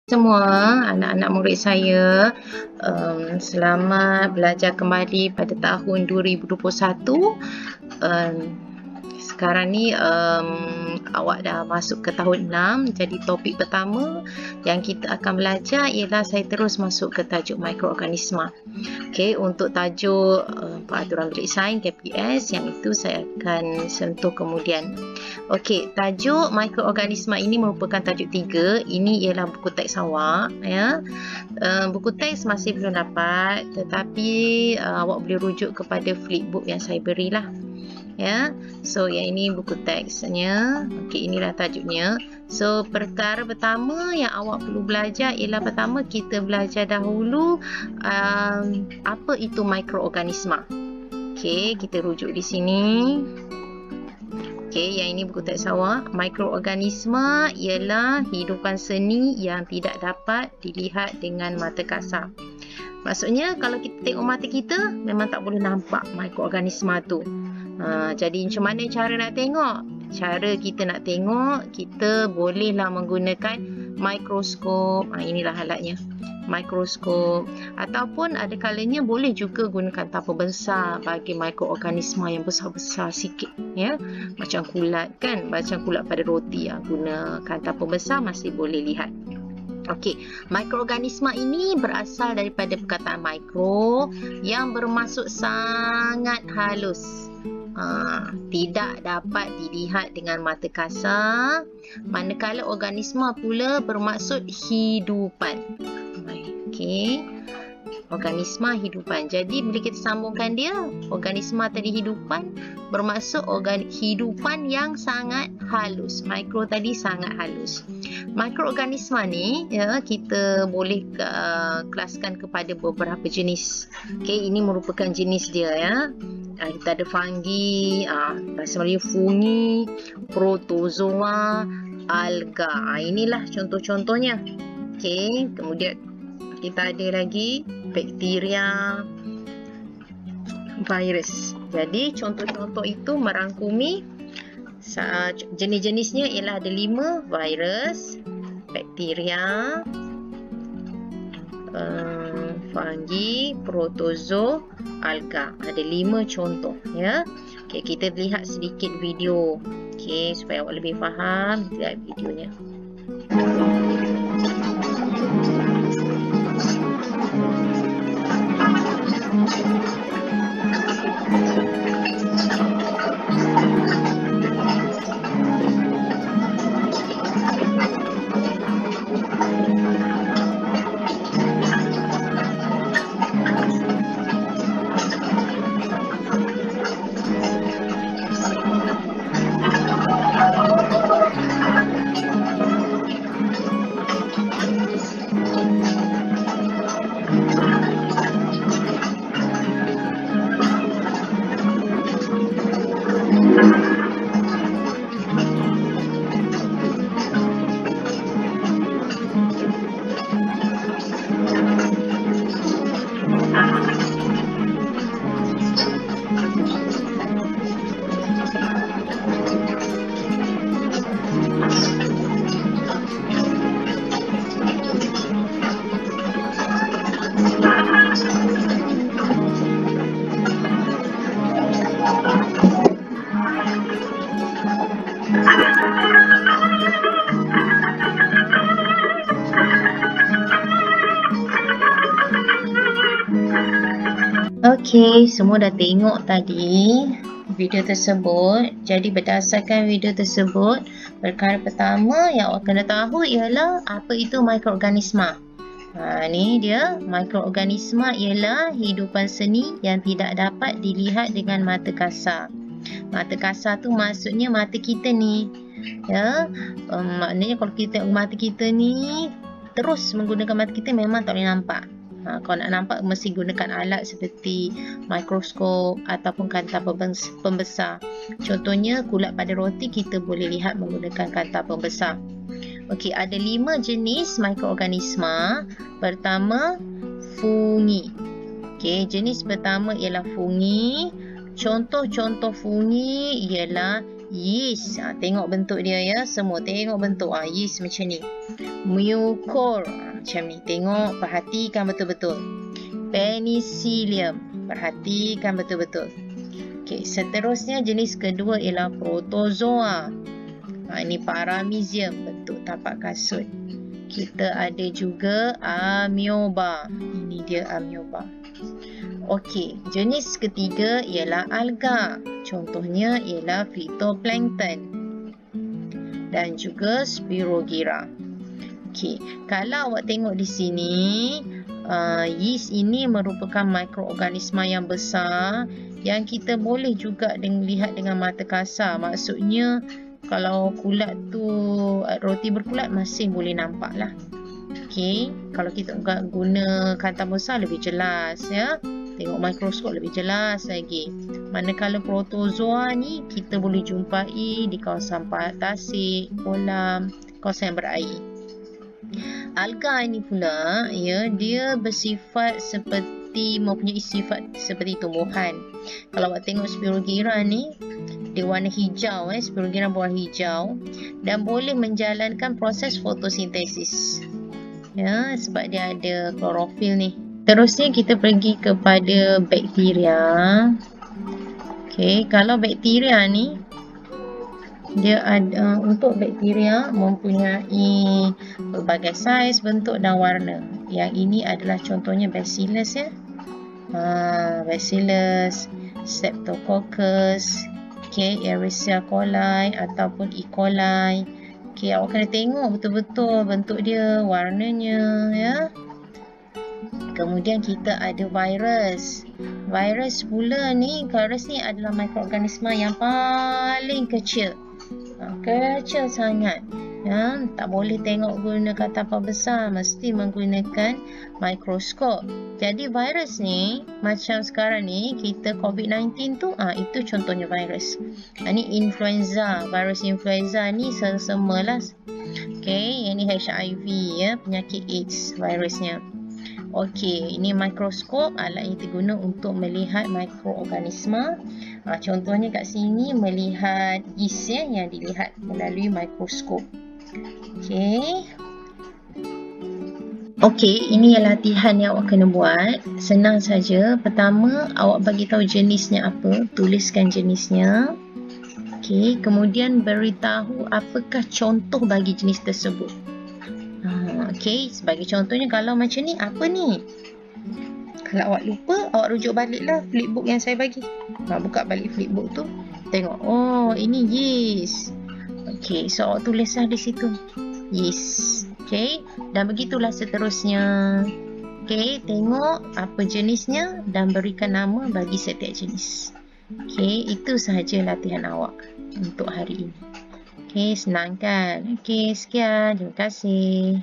Semua anak-anak murid saya, selamat belajar kembali pada tahun 2021. Sekarang ni awak dah masuk ke tahun 6. Jadi topik pertama yang kita akan belajar ialah saya terus masuk ke tajuk mikroorganisma. Okey, untuk tajuk peraturan bilik sains KPS yang itu saya akan sentuh kemudian. Okey, tajuk mikroorganisma ini merupakan tajuk 3. Ini ialah buku teks awak ya. Buku teks masih belum dapat, tetapi awak boleh rujuk kepada flipbook yang saya berilah. Ya, so yang ini buku teksnya. Okey, inilah tajuknya. So perkara pertama yang awak perlu belajar ialah pertama kita belajar dahulu apa itu mikroorganisma. Okey, kita rujuk di sini. Okey, yang ini buku teks awak. Mikroorganisma ialah hidupan seni yang tidak dapat dilihat dengan mata kasar. Maksudnya kalau kita tengok mata kita memang tak boleh nampak mikroorganisma tu. Jadi macam mana cara nak tengok? Cara kita nak tengok, kita bolehlah menggunakan mikroskop. Inilah alatnya, mikroskop. Ataupun ada kalanya boleh juga gunakan tapau besar bagi mikroorganisma yang besar-besar sikit, ya. Macam kulat kan, macam kulat pada roti, gunakan tapau besar masih boleh lihat. Okey, mikroorganisma ini berasal daripada perkataan mikro yang bermaksud sangat halus. Tidak dapat dilihat dengan mata kasar, manakala organisma pula bermaksud hidupan. Okey, organisma hidupan. Jadi bila kita sambungkan dia, organisma tadi hidupan bermaksud hidupan yang sangat halus. Mikro tadi sangat halus. Mikroorganisma ni ya, kita boleh kelaskan kepada beberapa jenis. Okey, ini merupakan jenis dia ya. Kita ada fungi, bahasa Melayu fungi, protozoa, alga. Inilah contoh-contohnya. Okey, kemudian kita ada lagi bakteria, virus. Jadi contoh-contoh itu merangkumi jenis-jenisnya ialah ada 5: virus, bakteria, fungi, protozoa, alga. Ada 5 contoh ya. Okey, kita lihat sedikit video. Okey, supaya awak lebih faham, lihat videonya. Okey, semua dah tengok tadi video tersebut. Jadi berdasarkan video tersebut, perkara pertama yang awak kena tahu ialah apa itu mikroorganisma. Ni dia, mikroorganisma ialah hidupan seni yang tidak dapat dilihat dengan mata kasar. Mata kasar tu maksudnya mata kita ni. Ya, maknanya kalau kita tengok mata kita ni, terus menggunakan mata kita memang tak boleh nampak. Kalau nak nampak mesti gunakan alat seperti mikroskop ataupun kancah pembesar. Contohnya kulat pada roti kita boleh lihat menggunakan kancah pembesar. Okey, ada 5 jenis mikroorganisma. Pertama, fungi. Okey, jenis pertama ialah fungi. Contoh-contoh fungi ialah Yeast. Tengok bentuk dia ya. Semua tengok bentuk. Yeast macam ni. Mucor. Macam ni. Tengok. Perhatikan betul-betul. Penicillium. Perhatikan betul-betul. Okey, seterusnya jenis kedua ialah protozoa. Ini paramecium, bentuk tapak kasut. Kita ada juga amoeba. Ini dia amoeba. Okey, jenis ketiga ialah alga. Contohnya ialah phytoplankton dan juga spirogyra. Okey, kalau awak tengok di sini, yeast ini merupakan mikroorganisma yang besar yang kita boleh juga lihat dengan mata kasar. Maksudnya kalau kulat tu, roti berkulat masih boleh nampak lah. Okey, kalau kita guna kantang besar lebih jelas ya. Tengok mikroskop lebih jelas lagi. Manakala protozoa ni kita boleh jumpai di kawasan tasik, kolam, kawasan yang berair. Alga ini pula ya, dia bersifat mempunyai sifat seperti tumbuhan. Kalau awak tengok spirogyra ni, dia warna hijau, spirogyra berwarna hijau dan boleh menjalankan proses fotosintesis. Ya, sebab dia ada klorofil ni. Terusnya kita pergi kepada bakteria. Okey, kalau bakteria ni dia ada, untuk bakteria mempunyai berbagai saiz, bentuk dan warna. Yang ini adalah contohnya Bacillus ya. Bacillus, Streptococcus, Escherichia coli ataupun E. coli. Okey, awak kena tengok betul-betul bentuk dia, warnanya ya. Kemudian kita ada virus. Virus pula ni, virus ni adalah mikroorganisma yang paling kecil. Kecil sangat. Ya, tak boleh tengok gunakan tapak besar, mesti menggunakan mikroskop. Jadi virus ni macam sekarang ni kita COVID-19 tu, itu contohnya virus. Ini influenza, virus influenza ni semalah. Okey, ini HIV ya, penyakit AIDS virusnya. Okey, ini mikroskop, alat yang diguna untuk melihat mikroorganisma. Contohnya kat sini melihat yeast ya, yang dilihat melalui mikroskop. Okey, ini yang latihan yang awak kena buat. Senang saja. Pertama, awak bagi tahu jenisnya apa, tuliskan jenisnya. Okey, kemudian beritahu apakah contoh bagi jenis tersebut. Okey, sebagai contohnya kalau macam ni, apa ni? Kalau awak lupa, awak rujuk baliklah flipbook yang saya bagi. Buka balik flipbook tu, tengok. Oh, ini yeast. Okey, so awak tulislah di situ. Yeast. Okey, dan begitulah seterusnya. Okey, tengok apa jenisnya dan berikan nama bagi setiap jenis. Okey, itu sahaja latihan awak untuk hari ini. Okey, senang kan? Okey, sekian. Terima kasih.